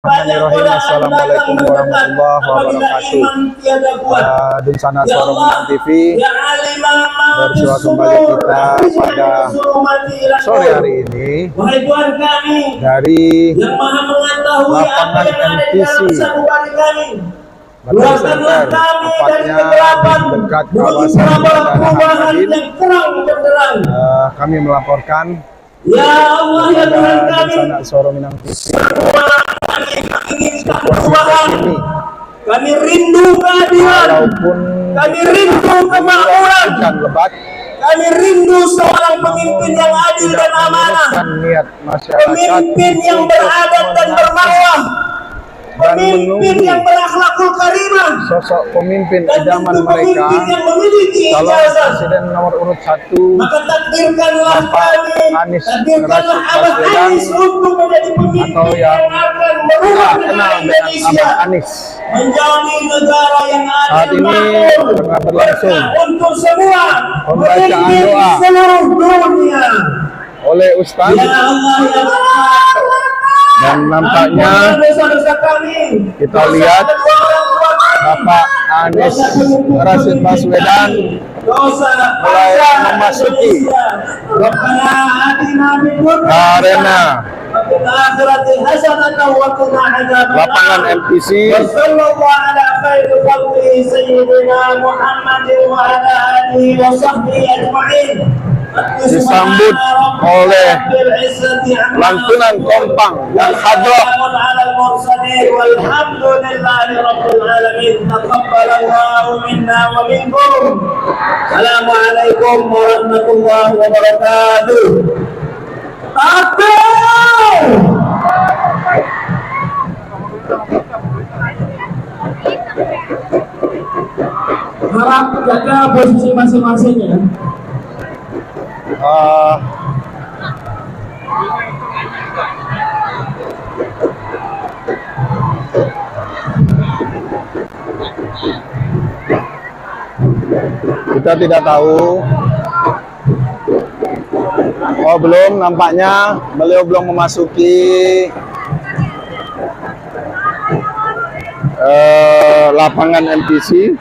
Bismillahirrahmanirrahim. Assalamualaikum warahmatullahi wabarakatuh. Dunsana Sorong TV bersua kembali kita pada sore hari ini dari lapangan MTC Batang Center, tepatnya dekat kawasan Bandara Hamadin. Kami melaporkan kepada Dunsana Sorong TV. Kami rindu keadilan, kami rindu kemakmuran, kami rindu seorang pemimpin yang adil dan amanah, pemimpin yang beradab dan bermarwah, pemimpin yang berakhlakul karimah, sosok pemimpin idaman mereka, calon presiden nomor urut 1, maka takdirkanlah kami, Anies takdirkanlah Abah Anies untuk menjadi pemimpin atau yang akan merubah kenal dengan Indonesia Abah Anies. menjadi negara yang Saat adil, ini tengah berlangsung untuk semua pembacaan pemimpin doa seluruh dunia. oleh Ustaz, Ya Allah, ya Allah. dan nampaknya Dosa-dosa kami, kita lihat Bapak Anies Rashid Baswedan mulai memasuki arena lapangan MTC disambut oleh lantunan kompang dan hadroh. Assalamualaikum warahmatullahi wabarakatuh. Harap jaga posisi masing-masing ya. Kita tidak tahu. Oh, belum, nampaknya beliau belum memasuki lapangan MTC.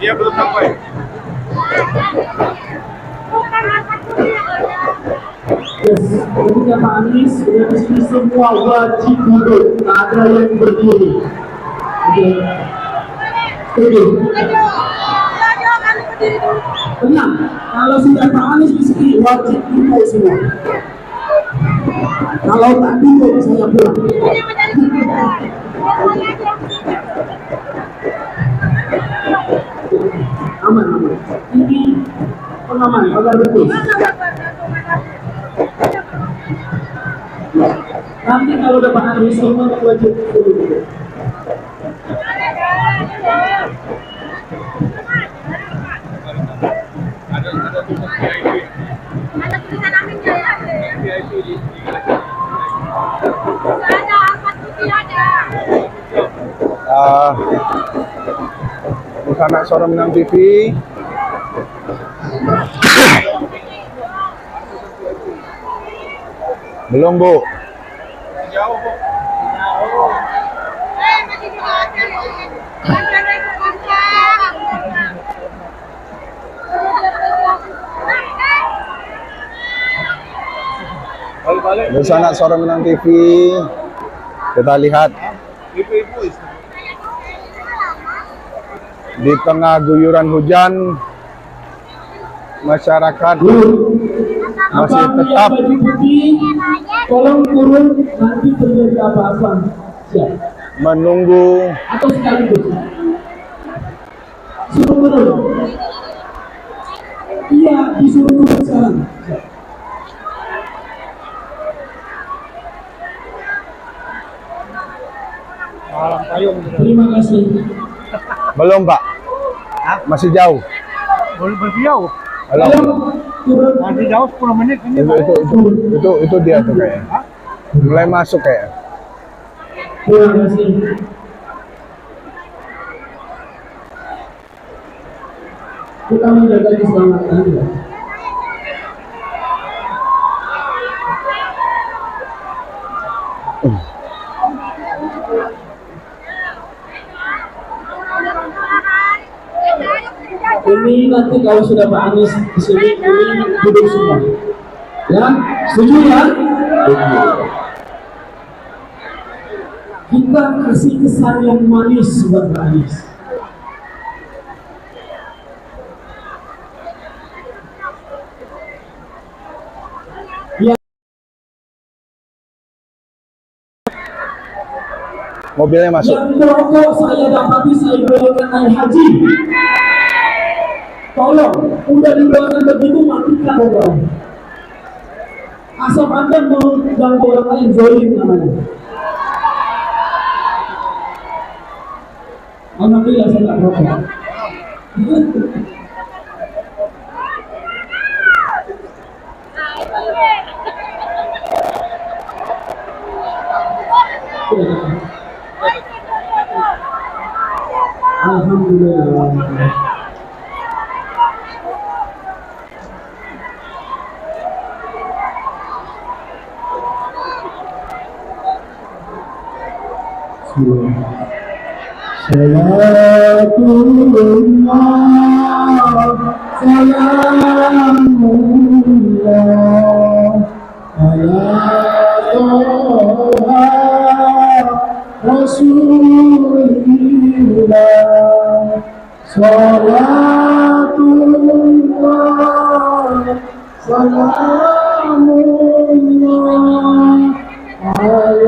Dia belum sampai. Ketika Pak Anies sudah di sini semua wajib duduk, tak ada yang berdiri. Oke. Tenang, kalau sudah Pak Anies di sini wajib duduk semua. Kalau tak duduk saya pulang. Aman. Ini pengaman, agar betul. Nanti kalau dapat Anies semua wajib duduk. Ada tulisan aminnya ya. VIP di ada angkat putih ada. Dunsana Sorong TV. Belum, Bu. Jauh, Bu. Masih di Dunsana Sorong TV. Kita lihat di tengah guyuran hujan, masyarakat masih tetap tolong turun, nanti terjadi apa-apa menunggu atau sekaligus suruh turun. Iya, disuruh turun sekarang. Terima kasih. belum, Pak. Masih jauh. Belum jauh. Belum. Masih jauh 10 menit ini. Itu dia tuh kayaknya. Mulai masuk kayak. Terima kasih. Kita menjaga keselamatan ya. Ini nanti kalau sudah Pak Anies di sini, ini duduk semua. Ya, setuju ya? Kita kasih kesan yang manis buat Pak Anies. Mobilnya masuk. Yang merokok saya dapati saya bawakan naik haji. Tolong, udah dibawakan begitu matikan orang. Asal Anda mengganggu orang lain, zolim namanya. Alhamdulillah saya tak merokok. Alhamdulillah. Salatullah, salamullah, ala Toha Rasulillah. Salatullah, salamullah, ala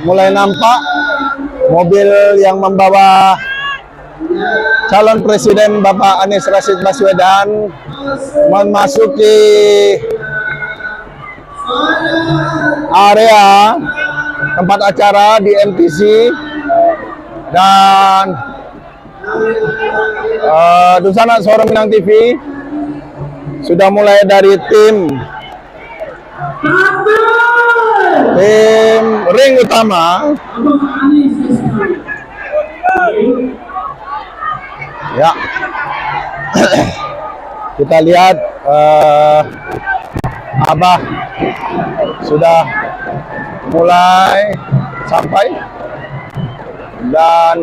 Mulai nampak mobil yang membawa calon presiden Bapak Anies Rashid Baswedan memasuki area tempat acara di MTC, dan Dusanat Suara Minang TV sudah mulai dari tim ring utama. Ya, kita lihat Abah sudah mulai sampai, dan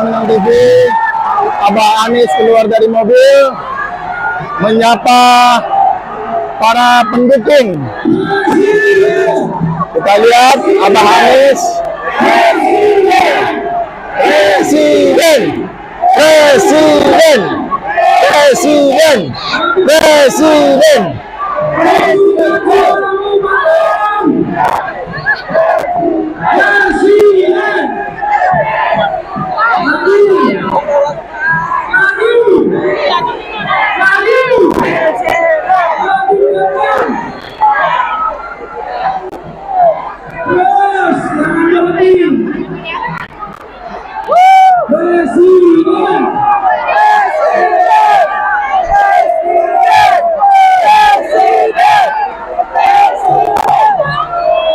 Minang TV, Abah Anies keluar dari mobil menyapa para pendukung. Kita lihat Abah Anies, Presiden, Presiden, Presiden, Presiden, Presiden Jokowi Maruf. Presiden. Maju. Maju. Maju. Terus, jangan berhenti. Presiden.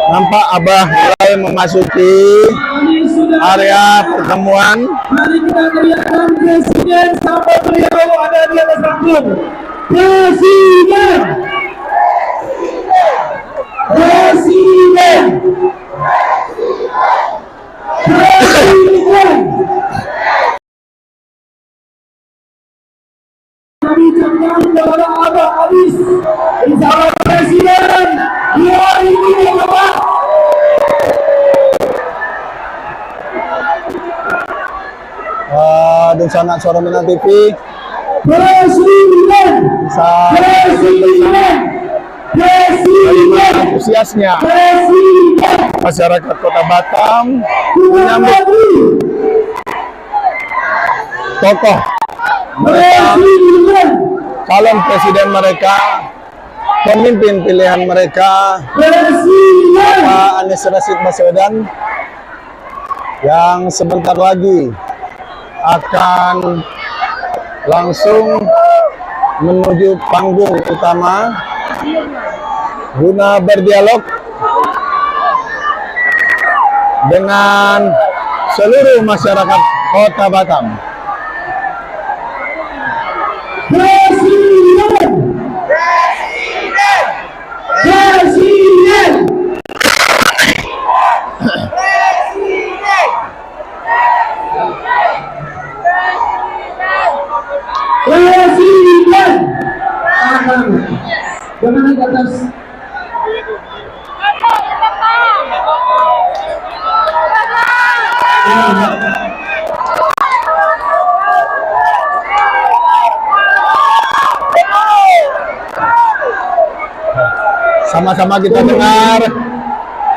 Nampak Abah mulai memasuki area pertemuan. Mari kita teriakkan Presiden sampai beliau ada di atas panggung. Presiden. Presiden. Presiden. Kami ucapkan kepada Abah Adis, Insya Allah Presiden 2024. Di sana Suara Minang TV Presiden. bisa Presiden. Presiden. antusiasnya Presiden. masyarakat Kota Batam menyambut tokoh mereka, Presiden. calon presiden mereka, pemimpin pilihan mereka, Presiden. Pak Anies Rashid Baswedan, yang sebentar lagi akan langsung menuju panggung utama guna berdialog dengan seluruh masyarakat Kota Batam. Presiden. Presiden. Presiden. Jangan naik ke atas. Sama-sama kita dengar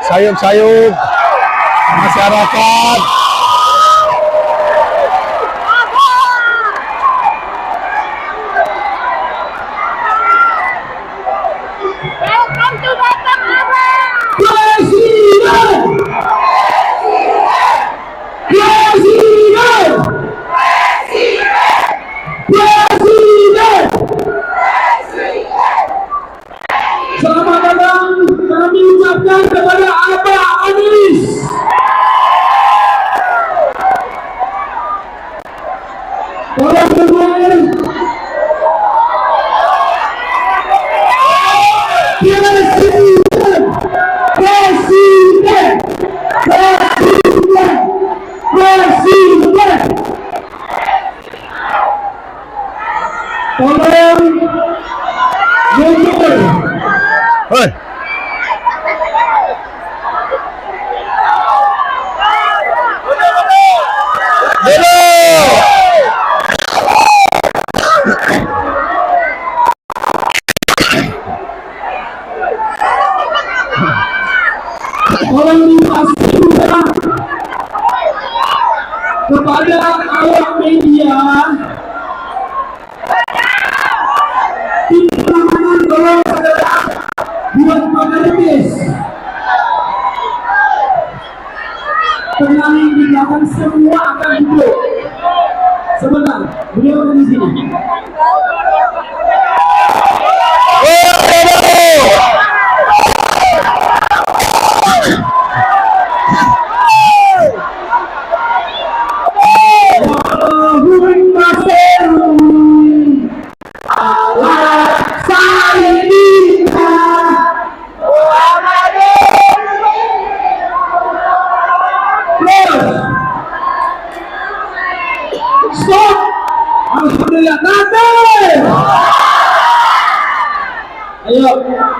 sayup-sayup masyarakat. Welcome to Batam, Abang. Presiden. Presiden. Presiden. Selamat datang kami ucapkan kepada Abah Anies. Tolong berdiri. Presiden. Presiden. Presiden. Presiden. Tolong mundur. Hei, Tolong dipastikan kepada awak media, tim pengamanan tolong segera buat pagaris. Tenang di belakang semua akan duduk. Sebentar, beliau ada di sini. Stop! Alhamdulillah, nanti! Ayo, duduk.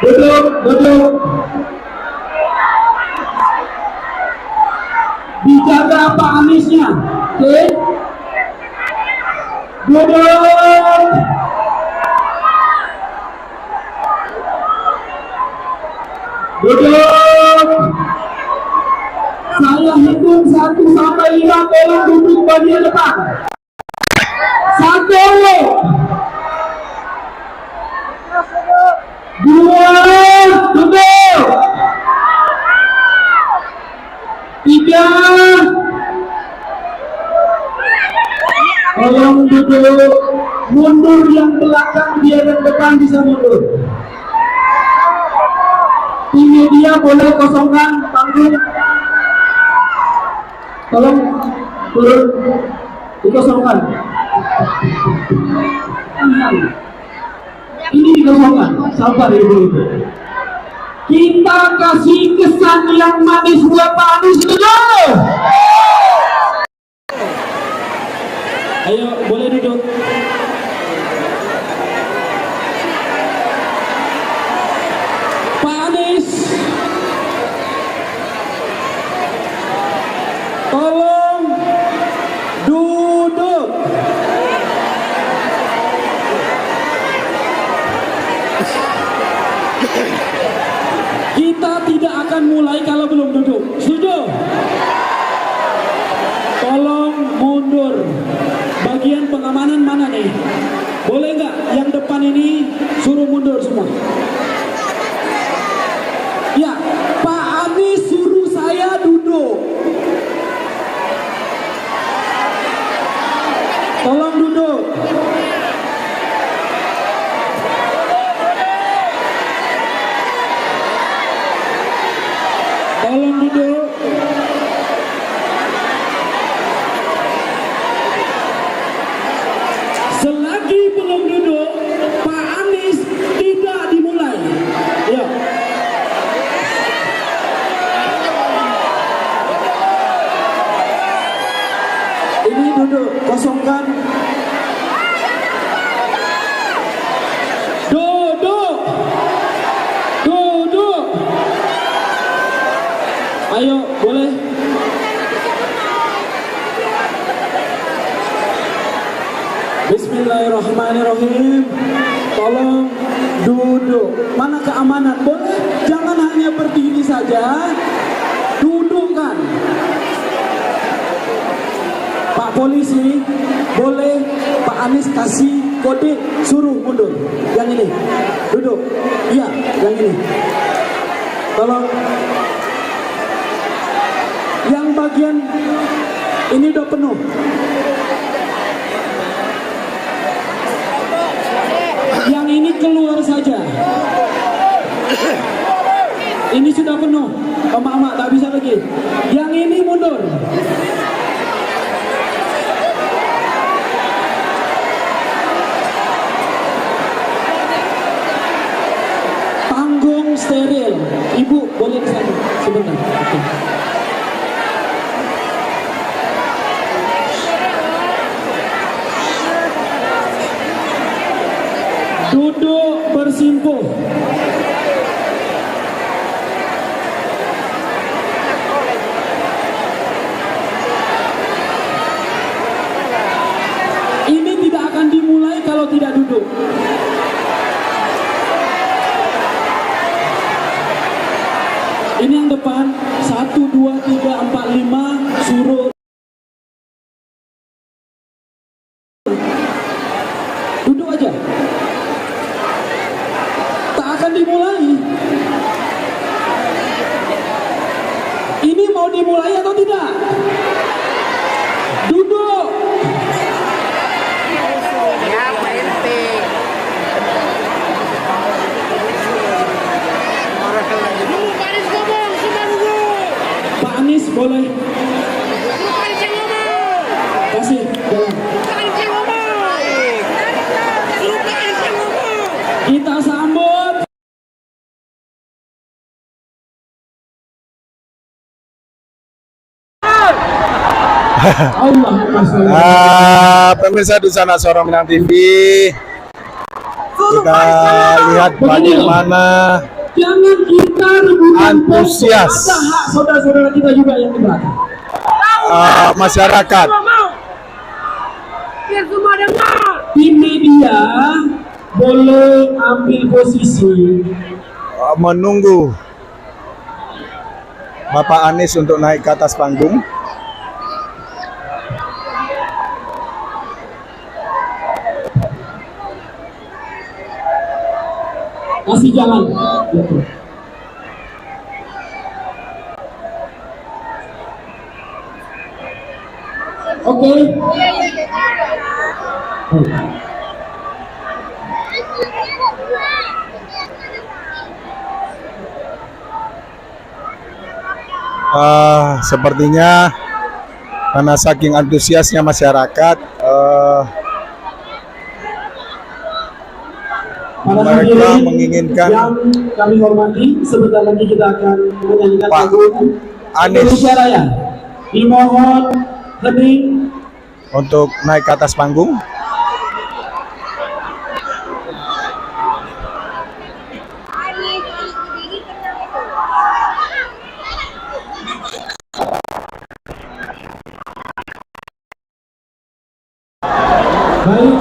Duduk. Dijaga Pak Aniesnya, oke? Duduk. Saya hitung 1 sampai 5, tolong duduk bagian depan. 1, 2, duduk. 3, tolong duduk. Mundur yang belakang, biar yang depan bisa mundur. Tim media boleh kosongkan panggung. Tolong turun, dikosongkan. Ini dikosongkan, sabar ibu-ibu. Kita kasih kesan yang manis buat Pak Anies dulu. Ayo, boleh duduk. Pak Anies, tolong duduk. Kita tidak akan mulai kalau belum duduk. Setuju? Tolong mundur. Bagian pengamanan mana nih? Boleh nggak yang depan ini suruh mundur semua? Ya, Pak Anies suruh saya duduk. Tolong duduk. Tolong duduk. Selagi belum duduk, Pak Anies tidak dimulai. Ya. Ini duduk, kosongkan. Duduk. Ayo, boleh. Bismillahirrahmanirrahim. Tolong duduk. Mana keamanan? Boleh, jangan hanya berdiri saja. Duduk kan. Pak polisi, boleh Pak Anies kasih kode suruh mundur. Yang ini, duduk. Iya, yang ini. Tolong. Yang bagian ini udah penuh. Yang ini keluar saja. Ini sudah penuh. Emak-emak tak bisa lagi. Yang ini mundur. Panggung steril. Ibu boleh ke sana sebentar. Oke. Duduk bersimpuh. Ini tidak akan dimulai kalau tidak duduk. Ini yang depan 1, 2, 3, 4, 5 suruh duduk aja. Tak akan dimulai. Ini mau dimulai atau tidak? Duduk. Ya, Pak RT. Pak Anies ngomong, sudah duduk. Pak Anies boleh. Pak Anies yang ngomong. Kasih jalan. Pak Anies yang ngomong. Pak Anies yang ngomong. Kita sambut. Allahumma sholli. Pemirsa Dusana Sorong Minang TV, Kita lihat bagaimana Jangan kita rebutan antusias. Ada hak saudara-saudara kita juga yang di belakang. Masyarakat Biar semua dengar. Tim media boleh ambil posisi. menunggu Bapak Anies untuk naik ke atas panggung. Kasih jalan. Oke. Sepertinya karena saking antusiasnya masyarakat, Para mereka hadirin menginginkan yang kami hormati, sebentar lagi kita akan menyanyikan Pak lagu Anies Indonesia Raya. Dimohon hening. untuk naik ke atas panggung. Baik,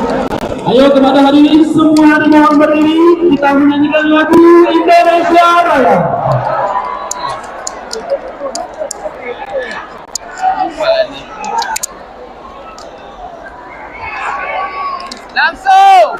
ayo kepada hadirin semua dimohon berdiri, kita menyanyikan lagu Indonesia Raya. Langsung.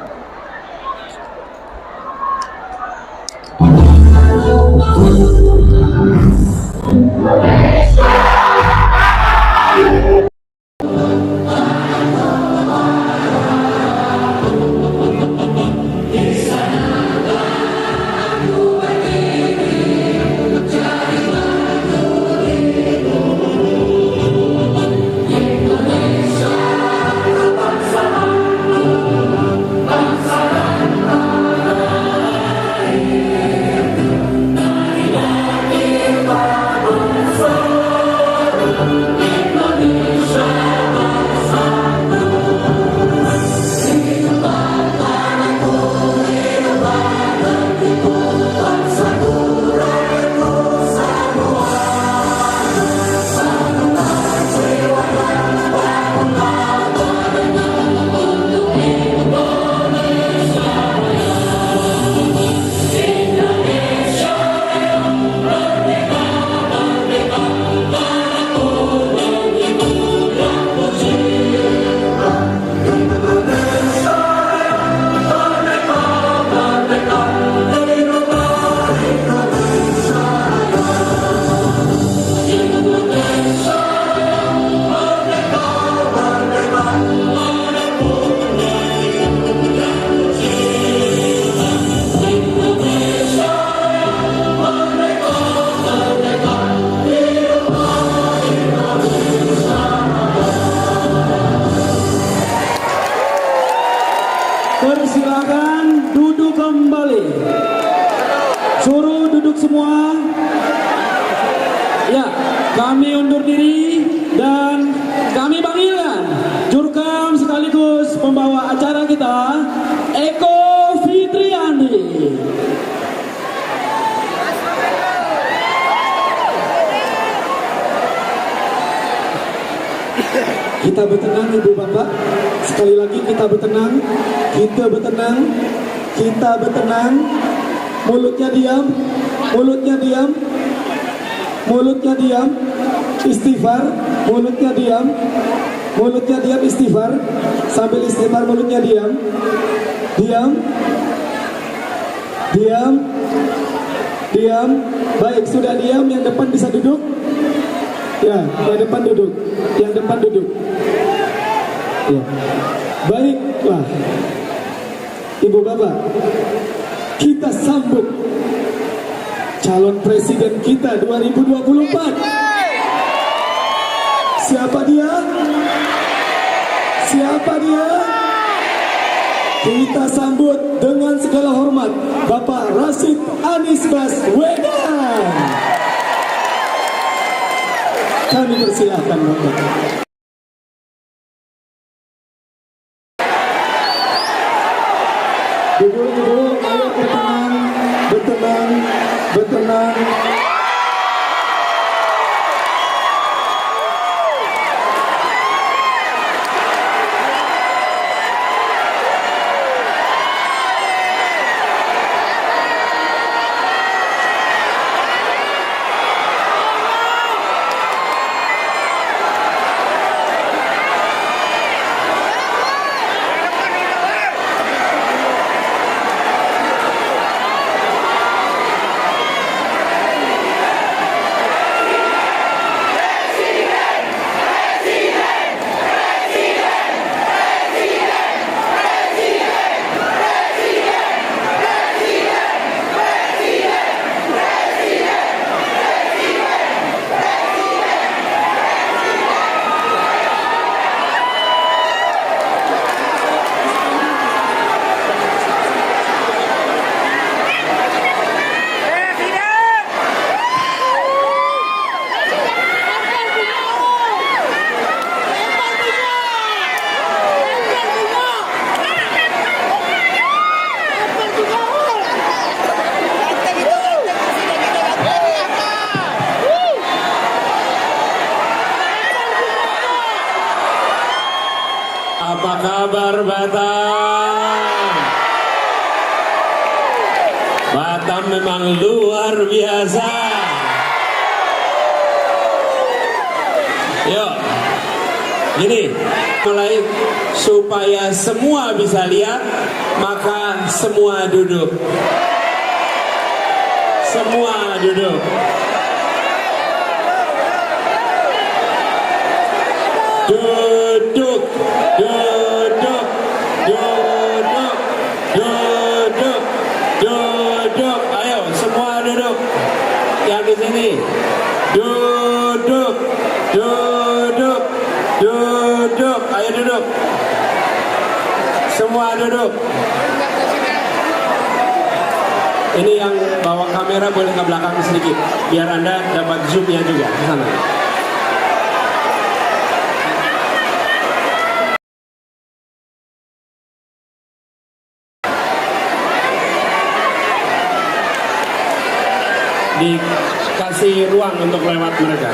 Persilakan duduk kembali. Suruh duduk semua. Ya, kami undur diri dan kami panggilkan Jurkam sekaligus pembawa acara kita, Eko Fitriandi. Kita bertenang Ibu Bapak. Sekali lagi kita bertenang. Kita bertenang. Kita bertenang. Mulutnya diam. Mulutnya diam. Mulutnya diam. Istighfar. Mulutnya diam. Mulutnya diam, istighfar. Sambil istighfar mulutnya diam. Diam. Diam. Diam. Baik, sudah diam, yang depan bisa duduk. Ya, yang depan duduk. Yang depan duduk. Ya. Baiklah. Ibu Bapak, kita sambut calon presiden kita 2024. Siapa dia? Siapa dia? Kita sambut dengan segala hormat Bapak Rashid Anies Baswedan. Kami persilahkan Bapak. Duduk berkenan Apa kabar Batam? Batam memang luar biasa. Yuk, gini, mulai supaya semua bisa lihat, maka semua duduk. Semua duduk. Duduk, duduk, duduk, duduk, duduk. Ayo, semua duduk. Yang di sini, duduk, duduk, duduk. Ayo duduk. Semua duduk. Ini yang bawa kamera boleh ke belakang sedikit, biar Anda dapat zoomnya juga ke sana. Dikasih ruang untuk lewat mereka.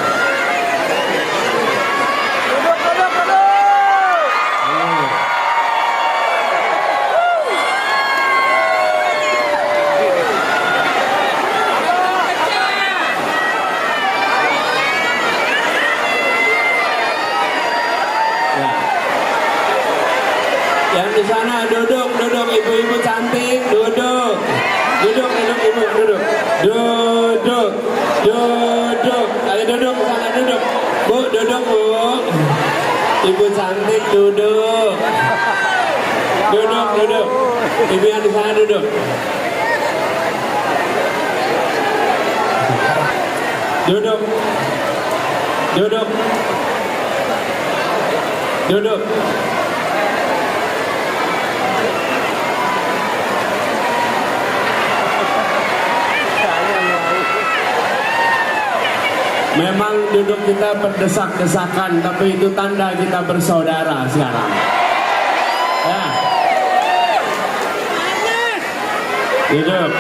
Ya. Yang di sana duduk, duduk, ibu-ibu cantik, duduk. Duduk, duduk, ibu, duduk. Duduk, duduk. Ayo duduk ke sana, duduk. Bu, duduk, Bu. Ibu cantik, duduk. Duduk, duduk. Ibu yang di sana duduk. Duduk. Duduk. Duduk. Memang duduk kita berdesak-desakan, tapi itu tanda kita bersaudara sekarang. Ya. Duduk.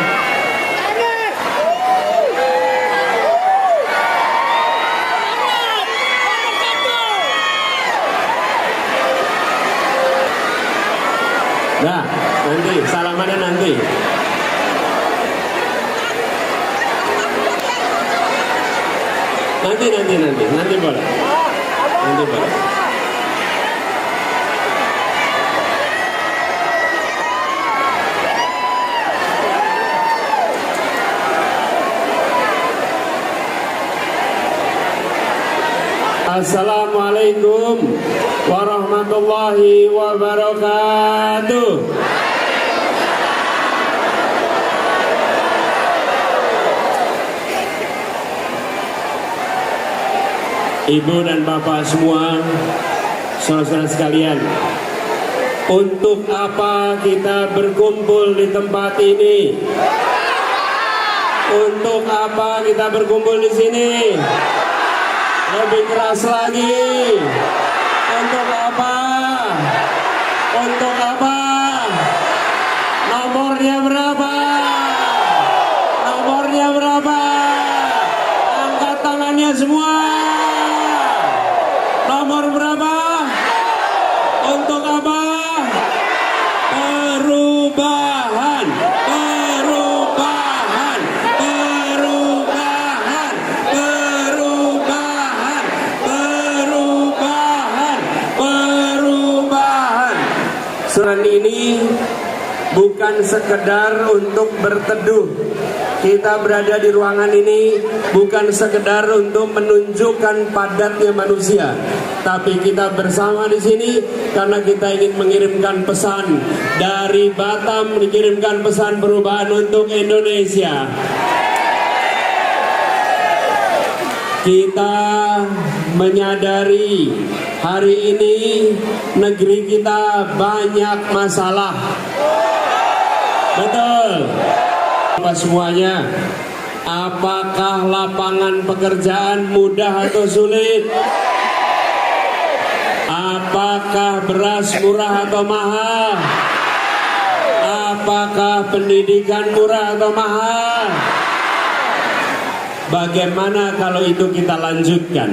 Nah, nanti salamannya nanti. Nanti boleh. Nanti boleh. Assalamualaikum warahmatullahi wabarakatuh. Ibu dan bapak semua, saudara-saudara sekalian, untuk apa kita berkumpul di tempat ini? Untuk apa kita berkumpul di sini? Lebih keras lagi. Untuk apa? Untuk apa? Nomornya berapa? Nomornya berapa? bukan sekedar untuk berteduh. Kita berada di ruangan ini bukan sekedar untuk menunjukkan padatnya manusia, tapi kita bersama di sini karena kita ingin mengirimkan pesan dari Batam, mengirimkan pesan perubahan untuk Indonesia. Kita menyadari hari ini negeri kita banyak masalah. Betul. Apa semuanya? Apakah lapangan pekerjaan mudah atau sulit? Apakah beras murah atau mahal? Apakah pendidikan murah atau mahal? Bagaimana kalau itu kita lanjutkan?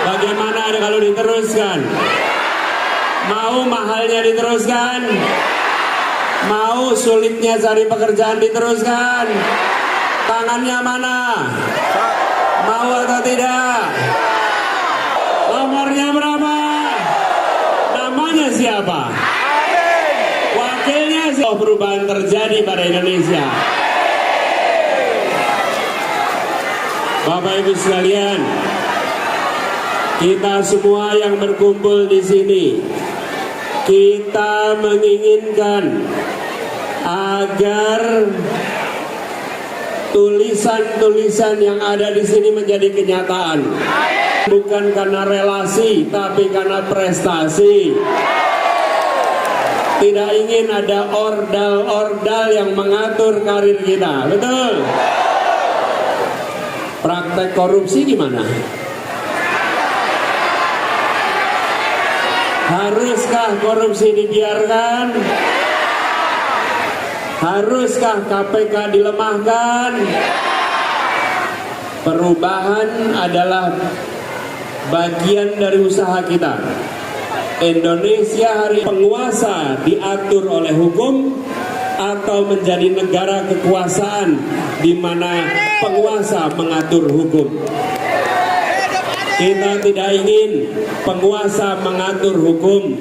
Bagaimana kalau diteruskan? Mau mahalnya diteruskan? Mau sulitnya cari pekerjaan diteruskan? Tangannya mana? Mau atau tidak? Nomornya berapa? Namanya siapa? Wakilnya siapa? Perubahan terjadi pada Indonesia. Bapak Ibu sekalian, kita semua yang berkumpul di sini, kita menginginkan agar tulisan-tulisan yang ada di sini menjadi kenyataan. Bukan karena relasi, tapi karena prestasi. Tidak ingin ada ordal-ordal yang mengatur karir kita, betul? Praktek korupsi gimana? Haruskah korupsi dibiarkan? Haruskah KPK dilemahkan? Perubahan adalah bagian dari usaha kita. Indonesia hari penguasa diatur oleh hukum atau menjadi negara kekuasaan di mana penguasa mengatur hukum. Kita tidak ingin penguasa mengatur hukum,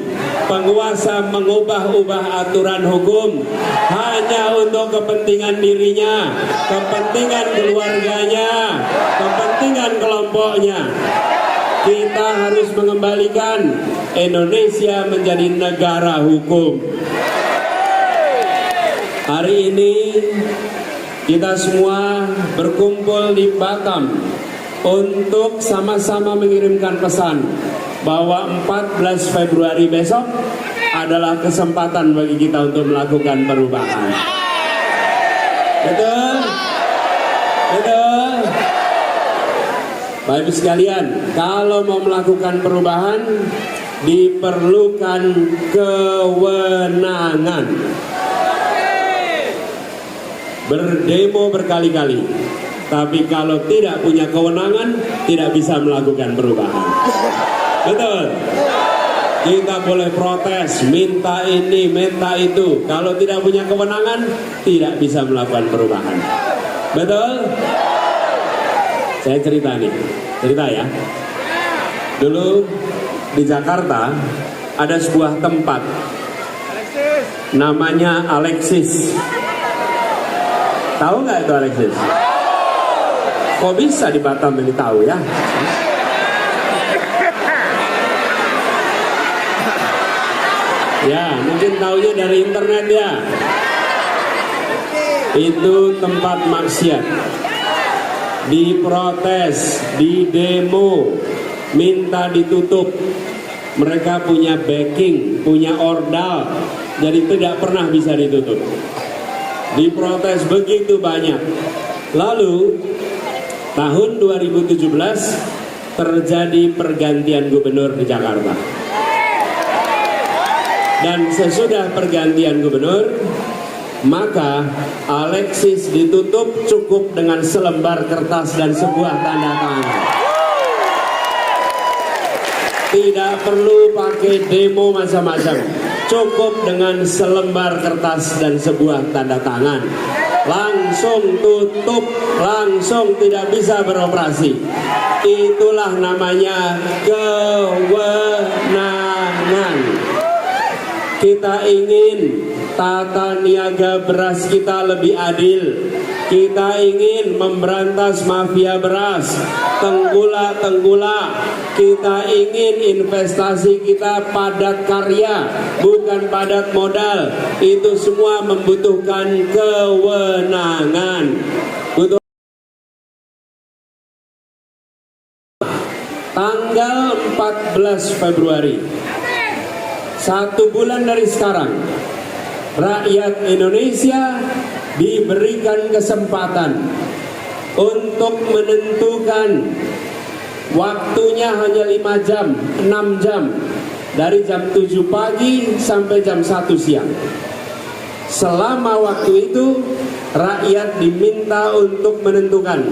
penguasa mengubah-ubah aturan hukum hanya untuk kepentingan dirinya, kepentingan keluarganya, kepentingan kelompoknya. Kita harus mengembalikan Indonesia menjadi negara hukum. Hari ini kita semua berkumpul di Batam untuk sama-sama mengirimkan pesan bahwa 14 Februari besok adalah kesempatan bagi kita untuk melakukan perubahan. Betul? Betul? Bapak Ibu sekalian, kalau mau melakukan perubahan diperlukan kewenangan. Berdemo berkali-kali, tapi kalau tidak punya kewenangan tidak bisa melakukan perubahan. Betul? Kita boleh protes, minta ini, minta itu. Kalau tidak punya kewenangan tidak bisa melakukan perubahan. Betul? Saya cerita nih, cerita ya. Dulu di Jakarta ada sebuah tempat namanya Alexis. Tahu nggak itu Alexis? Kok bisa di Batam ini tahu ya? Ya, mungkin taunya dari internet ya. Itu tempat maksiat. Diprotes, didemo, minta ditutup. Mereka punya backing, punya ordal, jadi tidak pernah bisa ditutup. Diprotes begitu banyak. Lalu tahun 2017 terjadi pergantian gubernur di Jakarta. Dan sesudah pergantian gubernur, maka Alexis ditutup cukup dengan selembar kertas dan sebuah tanda tangan. Tidak perlu pakai demo macam-macam, cukup dengan selembar kertas dan sebuah tanda tangan. Langsung tutup, langsung tidak bisa beroperasi. Itulah namanya kewenangan. Kita ingin tata niaga beras kita lebih adil. Kita ingin memberantas mafia beras, tenggula-tenggula. Kita ingin investasi kita padat karya, bukan padat modal. Itu semua membutuhkan kewenangan. Tanggal 14 Februari, 1 bulan dari sekarang, rakyat Indonesia diberikan kesempatan untuk menentukan waktunya hanya 5 jam, 6 jam, dari jam 7 pagi sampai jam 1 siang. Selama waktu itu, rakyat diminta untuk menentukan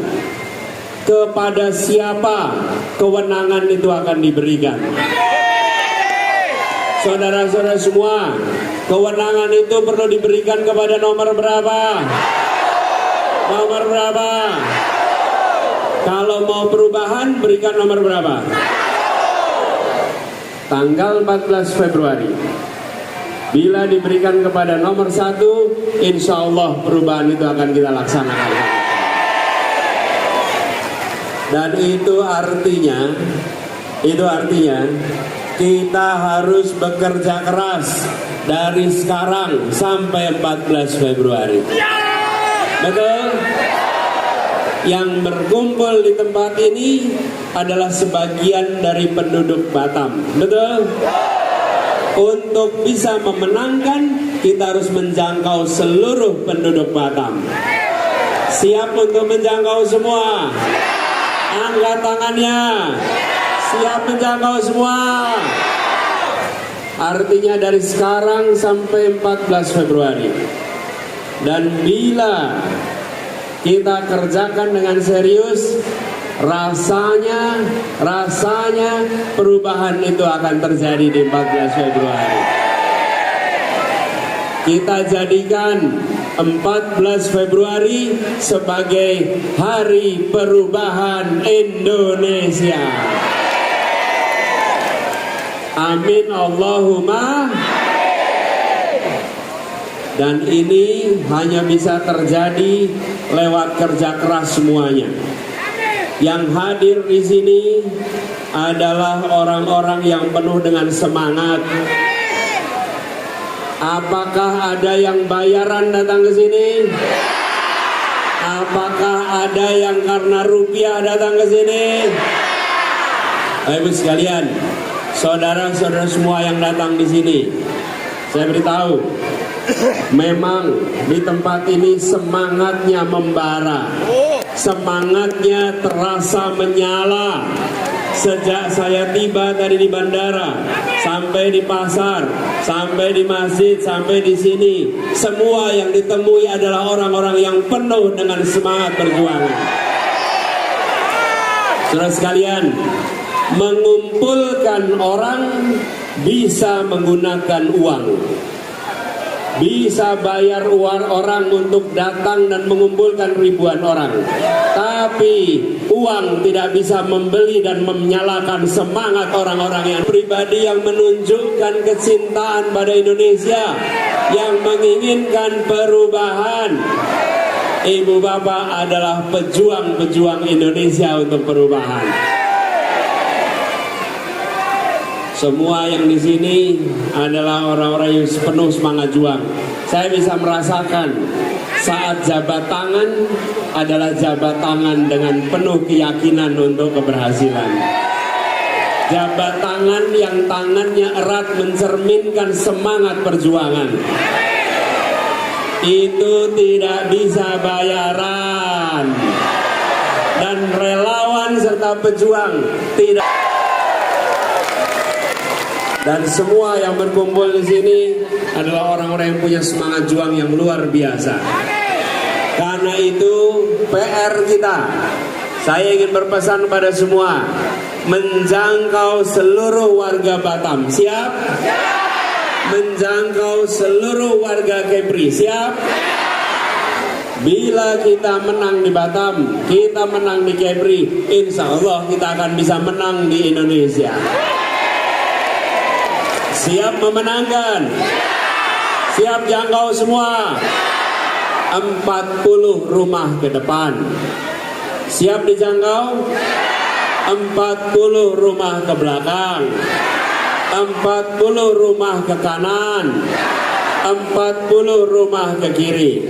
kepada siapa kewenangan itu akan diberikan. Saudara-saudara semua, kewenangan itu perlu diberikan kepada nomor berapa? Nomor berapa? Kalau mau perubahan, berikan nomor berapa? Tanggal 14 Februari. Bila diberikan kepada nomor 1, insya Allah perubahan itu akan kita laksanakan. Dan itu artinya kita harus bekerja keras dari sekarang sampai 14 Februari. Betul? Yang berkumpul di tempat ini adalah sebagian dari penduduk Batam. Betul? Untuk bisa memenangkan, kita harus menjangkau seluruh penduduk Batam. Siap untuk menjangkau semua? Angkat tangannya. Siap menjangkau semua. Artinya dari sekarang sampai 14 Februari. Dan bila kita kerjakan dengan serius, rasanya perubahan itu akan terjadi di 14 Februari. Kita jadikan 14 Februari sebagai Hari Perubahan Indonesia. Amin Allahumma. Dan ini hanya bisa terjadi lewat kerja keras semuanya. Yang hadir di sini adalah orang-orang yang penuh dengan semangat. Apakah ada yang bayaran datang ke sini? Apakah ada yang karena rupiah datang ke sini? Ibu sekalian, saudara-saudara semua yang datang di sini, saya beritahu, memang di tempat ini semangatnya membara, semangatnya terasa menyala. Sejak saya tiba tadi di bandara, sampai di pasar, sampai di masjid, sampai di sini, semua yang ditemui adalah orang-orang yang penuh dengan semangat perjuangan. Saudara sekalian, mengumpulkan orang bisa menggunakan uang. Bisa bayar uang orang untuk datang dan mengumpulkan ribuan orang. Tapi uang tidak bisa membeli dan menyalakan semangat orang-orang yang pribadi yang menunjukkan kecintaan pada Indonesia, yang menginginkan perubahan. Ibu bapak adalah pejuang-pejuang Indonesia untuk perubahan. Semua yang di sini adalah orang-orang yang penuh semangat juang. Saya bisa merasakan saat jabat tangan adalah jabat tangan dengan penuh keyakinan untuk keberhasilan. Jabat tangan yang tangannya erat mencerminkan semangat perjuangan. Itu tidak bisa bayaran. Dan relawan serta pejuang tidak. Dan semua yang berkumpul di sini adalah orang-orang yang punya semangat juang yang luar biasa. Karena itu PR kita, saya ingin berpesan pada semua, menjangkau seluruh warga Batam. Siap? Menjangkau seluruh warga Kepri. Siap? Bila kita menang di Batam, kita menang di Kepri, insya Allah kita akan bisa menang di Indonesia. Siap memenangkan? Siap jangkau semua? 40 rumah ke depan. Siap dijangkau? 40 rumah ke belakang, 40 rumah ke kanan, 40 rumah ke kiri.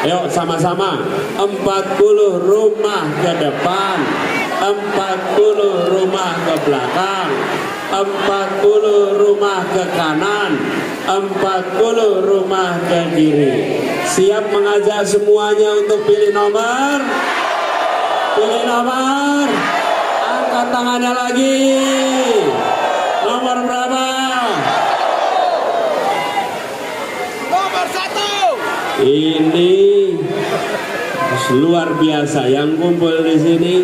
Ayo sama-sama, 40 rumah ke depan, 40 rumah ke belakang, 40 rumah ke kanan, 40 rumah ke kiri. Siap mengajak semuanya untuk pilih nomor? Pilih nomor? Angkat tangannya lagi. Nomor berapa? Nomor 1. Ini luar biasa yang kumpul di sini.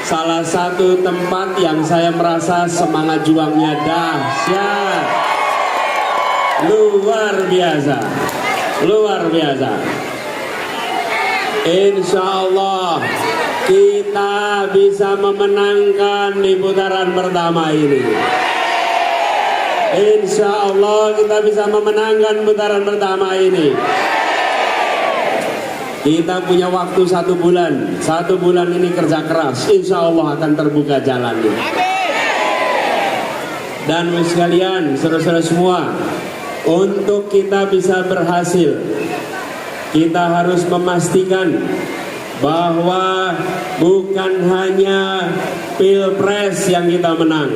Salah satu tempat yang saya merasa semangat juangnya dahsyat. Luar biasa. Luar biasa. Insya Allah kita bisa memenangkan di putaran pertama ini. Insya Allah kita bisa memenangkan putaran pertama ini. Kita punya waktu 1 bulan. 1 bulan ini kerja keras. Insya Allah akan terbuka jalannya. Dan sekalian, saudara-saudara semua, untuk kita bisa berhasil, kita harus memastikan bahwa bukan hanya Pilpres yang kita menang,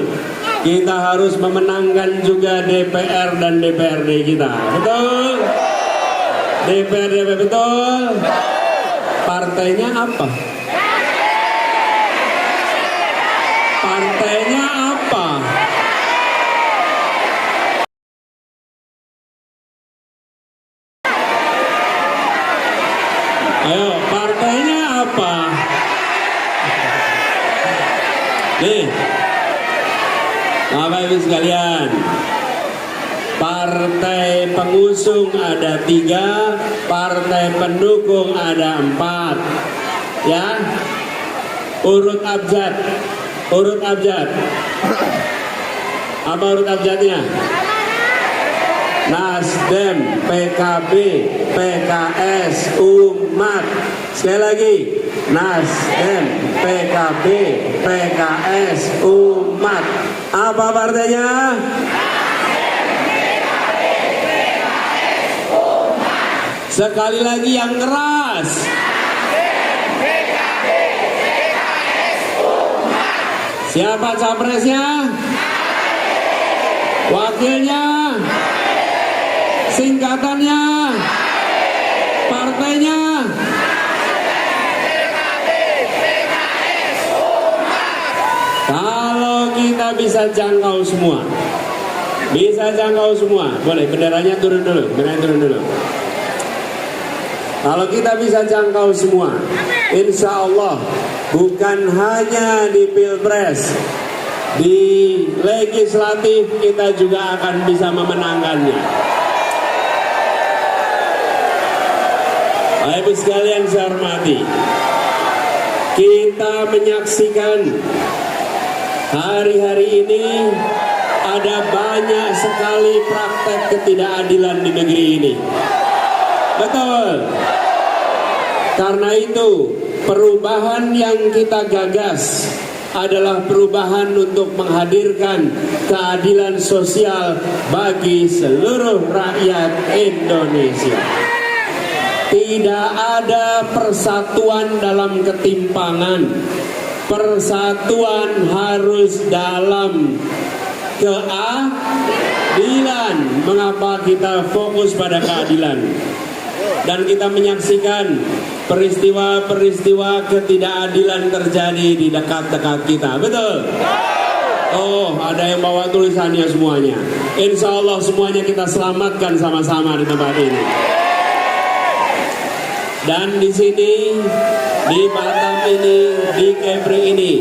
kita harus memenangkan juga DPR dan DPRD kita. Betul? DPRD betul? Partainya apa? Partainya apa? Ayo, partainya apa? Nih, Bapak Ibu sekalian, partai pengusung ada 3, partai pendukung ada 4, ya. Urut abjad, urut abjad. Apa urut abjadnya? Nasdem, PKB, PKS, Umat. Sekali lagi, Nasdem, PKB, PKS, Umat. Apa partainya? Sekali lagi yang keras. Siapa capresnya? Wakilnya? Singkatannya? Partainya? Kalau kita bisa jangkau semua, bisa jangkau semua, boleh benderanya turun dulu, benderanya turun dulu. Kalau kita bisa jangkau semua, insya Allah bukan hanya di Pilpres, di legislatif kita juga akan bisa memenangkannya. Bapak Ibu sekalian saya hormati, kita menyaksikan hari-hari ini ada banyak sekali praktek ketidakadilan di negeri ini. Betul. Karena itu perubahan yang kita gagas adalah perubahan untuk menghadirkan keadilan sosial bagi seluruh rakyat Indonesia. Tidak ada persatuan dalam ketimpangan. Persatuan harus dalam keadilan. Mengapa kita fokus pada keadilan? Dan kita menyaksikan peristiwa-peristiwa ketidakadilan terjadi di dekat-dekat kita. Betul? Oh, ada yang bawa tulisannya semuanya. Insya Allah semuanya kita selamatkan sama-sama di tempat ini. Dan di sini, di Batam ini, di Kepri ini,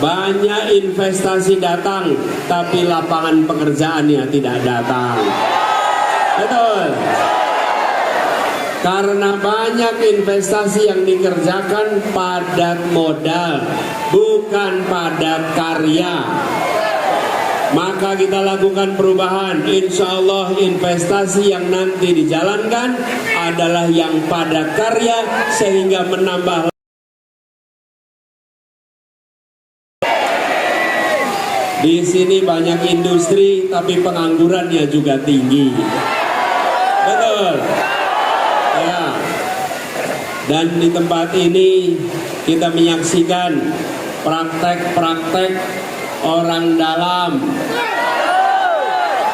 banyak investasi datang, tapi lapangan pekerjaannya tidak datang. Betul? Karena banyak investasi yang dikerjakan padat modal, bukan padat karya. Maka kita lakukan perubahan. Insya Allah investasi yang nanti dijalankan adalah yang padat karya sehingga menambah. Di sini banyak industri tapi penganggurannya juga tinggi. Betul. Ya. Dan di tempat ini kita menyaksikan praktek-praktek orang dalam.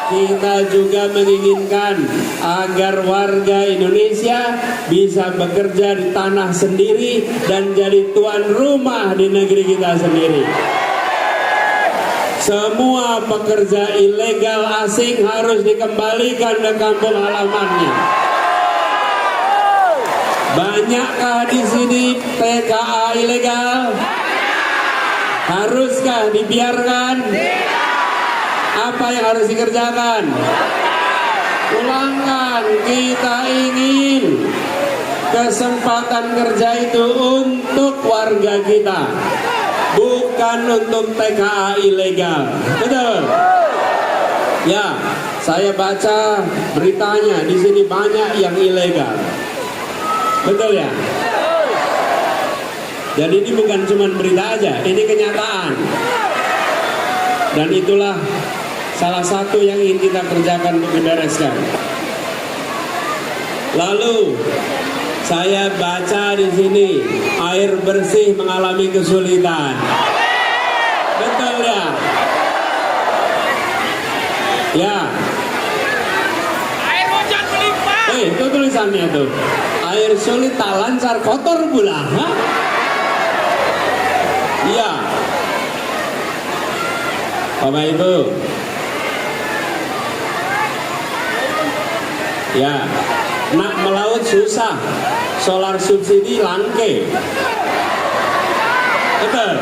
Kita juga menginginkan agar warga Indonesia bisa bekerja di tanah sendiri dan jadi tuan rumah di negeri kita sendiri. Semua pekerja ilegal asing harus dikembalikan ke kampung halamannya. Banyakkah di sini TKA ilegal? Haruskah dibiarkan? Apa yang harus dikerjakan? Ulangkan, kita ingin kesempatan kerja itu untuk warga kita, bukan untuk TKA ilegal. Betul? Ya, saya baca beritanya di sini banyak yang ilegal. Betul ya? Jadi ini bukan cuma berita aja, ini kenyataan. Dan itulah salah satu yang ingin kita kerjakan untuk membereskan. Lalu saya baca di sini air bersih mengalami kesulitan. Betul ya? Ya. Air hujan melimpah. Itu tulisannya tuh. Air sulit tak lancar kotor pula. Iya. Bapak Ibu. Ya. Nak melaut susah. Solar subsidi langke. Betul.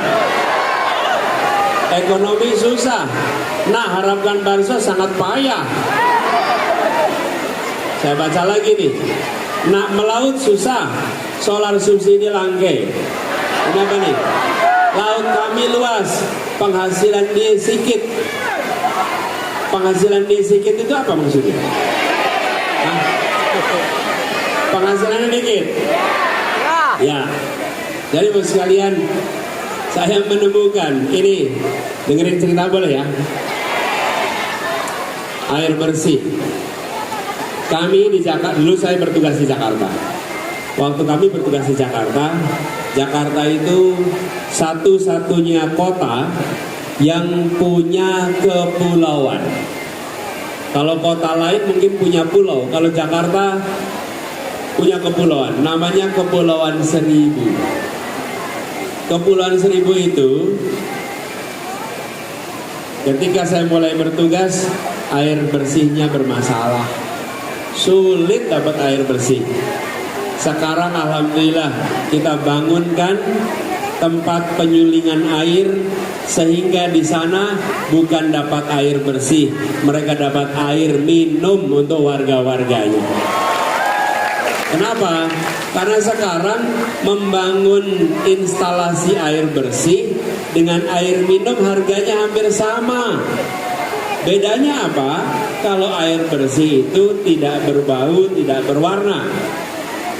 Ekonomi susah. Nah, harapkan bansos sangat payah. Saya baca lagi nih. Nak melaut susah. Solar subsidi langke. Kenapa nih? Laut kami luas, penghasilan dia sedikit. Penghasilan dia sedikit itu apa maksudnya? Hah? Penghasilannya dikit? Ya. Jadi bos sekalian, saya menemukan ini, dengerin cerita boleh ya? Air bersih. Kami di Jakarta, dulu saya bertugas di Jakarta. Waktu kami bertugas di Jakarta, Jakarta itu satu-satunya kota yang punya kepulauan. Kalau kota lain mungkin punya pulau, kalau Jakarta punya kepulauan, namanya Kepulauan Seribu. Kepulauan Seribu itu ketika saya mulai bertugas, air bersihnya bermasalah, sulit dapat air bersih. Sekarang alhamdulillah kita bangunkan tempat penyulingan air sehingga di sana bukan dapat air bersih, mereka dapat air minum untuk warga-warganya. Kenapa? Karena sekarang membangun instalasi air bersih dengan air minum harganya hampir sama. Bedanya apa? Kalau air bersih itu tidak berbau, tidak berwarna.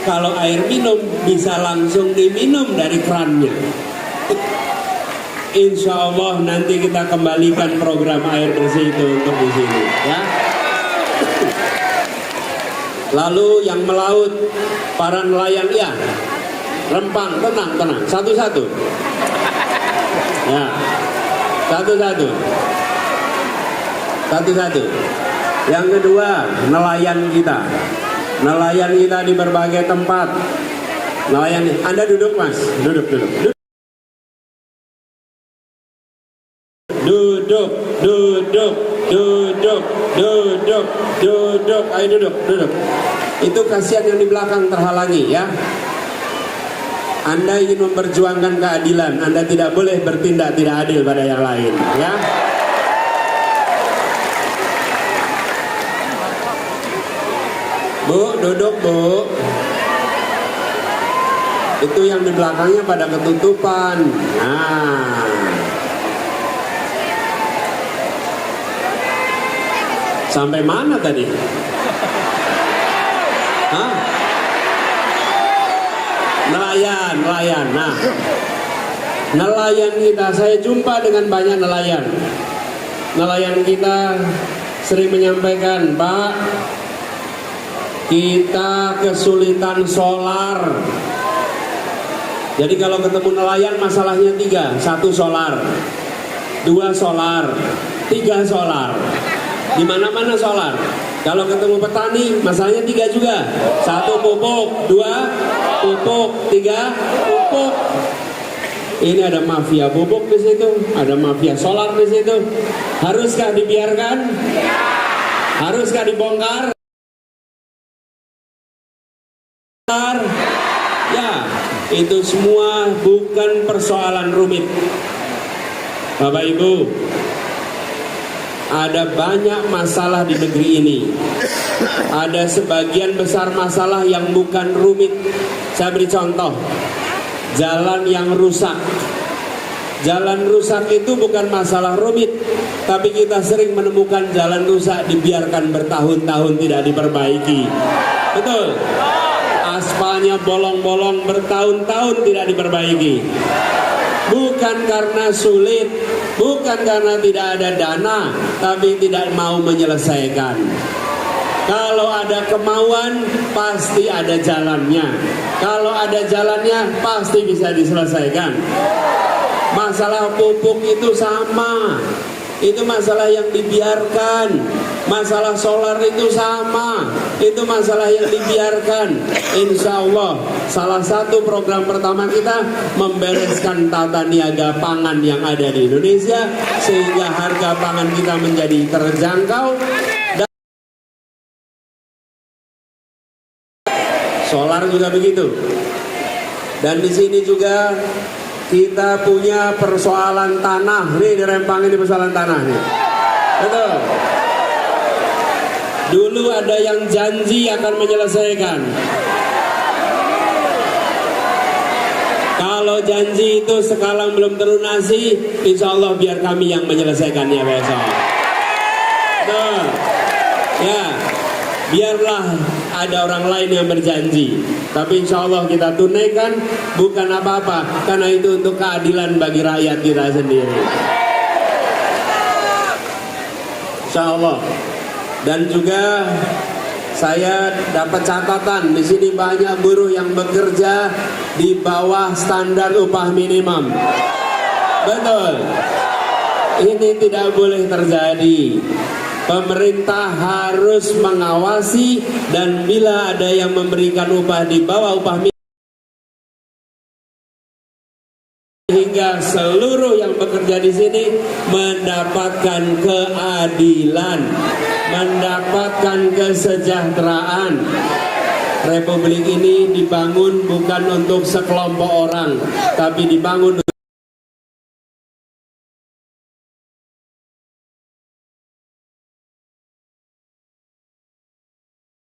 Kalau air minum bisa langsung diminum dari krannya. Insya Allah nanti kita kembalikan program air bersih itu untuk di sini, ya. Lalu yang melaut, para nelayan, ya, rempang, tenang, satu-satu. Ya, satu-satu. Yang kedua, nelayan kita. Nelayan kita di berbagai tempat. Nelayan, Anda duduk mas, duduk. Ayo duduk. Itu kasihan yang di belakang terhalangi ya. Anda ingin memperjuangkan keadilan, Anda tidak boleh bertindak tidak adil pada yang lain ya. Bu, duduk bu. Itu yang di belakangnya pada ketutupan. Nah, Sampai mana tadi? Hah? Nelayan. Nah, nelayan kita, saya jumpa dengan banyak nelayan. Nelayan kita sering menyampaikan, Pak, kita kesulitan solar. Jadi kalau ketemu nelayan masalahnya 3, 1 solar, 2 solar, 3 solar. Di mana-mana solar. Kalau ketemu petani masalahnya 3 juga. 1 pupuk, 2 pupuk, 3 pupuk. Ini ada mafia pupuk di situ, ada mafia solar di situ. Haruskah dibiarkan? Haruskah dibongkar? Ya, itu semua bukan persoalan rumit. Bapak Ibu, ada banyak masalah di negeri ini. Ada sebagian besar masalah yang bukan rumit. Saya beri contoh, jalan yang rusak. Jalan rusak itu bukan masalah rumit, tapi kita sering menemukan jalan rusak dibiarkan bertahun-tahun tidak diperbaiki. Betul? Aspalnya bolong-bolong bertahun-tahun tidak diperbaiki. Bukan karena sulit, bukan karena tidak ada dana, tapi tidak mau menyelesaikan. Kalau ada kemauan, pasti ada jalannya. Kalau ada jalannya, pasti bisa diselesaikan. Masalah pupuk itu sama. Itu masalah yang dibiarkan. Masalah solar itu sama. Itu masalah yang dibiarkan. Insya Allah salah satu program pertama kita membereskan tata niaga pangan yang ada di Indonesia, sehingga harga pangan kita menjadi terjangkau. Solar juga begitu. Dan di sini juga kita punya persoalan tanah. Nih di Rempang ini persoalan tanah nih. Betul. Dulu ada yang janji akan menyelesaikan. Kalau janji itu sekarang belum terlunasi, insya Allah biar kami yang menyelesaikannya besok. Betul. Ya. Biarlah ada orang lain yang berjanji, tapi insya Allah kita tunaikan, bukan apa-apa, karena itu untuk keadilan bagi rakyat kita sendiri. Insya Allah. Dan juga saya dapat catatan di sini banyak buruh yang bekerja di bawah standar upah minimum. Betul. Ini tidak boleh terjadi. Pemerintah harus mengawasi, dan bila ada yang memberikan upah di bawah upah minimum, hingga seluruh yang bekerja di sini mendapatkan keadilan, mendapatkan kesejahteraan. Republik ini dibangun bukan untuk sekelompok orang, tapi dibangun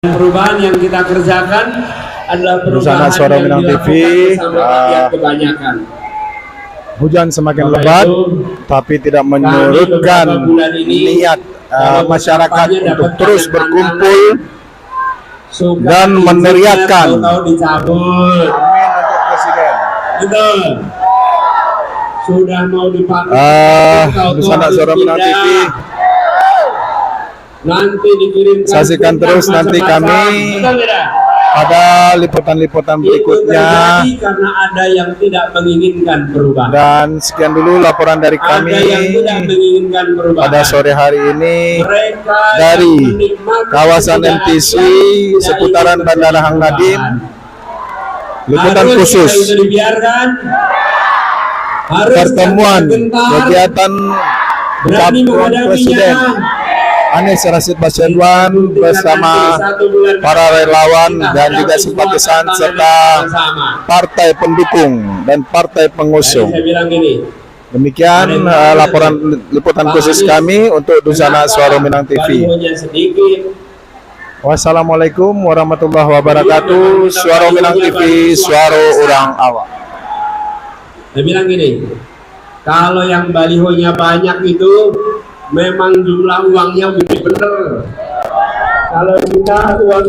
perubahan yang kita kerjakan adalah perubahan Suara yang Minang dilakukan TV, bersama rakyat kebanyakan. Hujan semakin lebat, tapi tidak menyurutkan niat masyarakat untuk terus berkumpul dan meneriakkan dicabut. Amin untuk Presiden. Betul. Sudah mau dipakai. Suara Minang TV, nanti dikirimkan. saksikan terus nanti kami pada liputan-liputan berikutnya. Karena ada yang tidak menginginkan perubahan. Dan sekian dulu laporan dari kami Ada yang tidak menginginkan perubahan. pada sore hari ini Mereka dari yang menikmati kawasan kebudayaan MTC tidak seputaran ingin Bandara Hang Nadim. perubahan. Liputan Harus khusus itu dibiarkan. Harus pertemuan gentar, kegiatan berani Calon menghadapinya. Presiden Anies Rashid Baswedan bersama para relawan dan juga simpatisan serta partai pendukung dan partai pengusung. Saya bilang gini, Demikian laporan liputan khusus kami untuk Dusana Suara Minang TV. balihonya sedikit. Wassalamualaikum warahmatullahi wabarakatuh. Suara Minang TV, suara orang awak. Saya bilang gini, kalau yang balihonya banyak itu memang jumlah uangnya gede bener. Kalau kita uang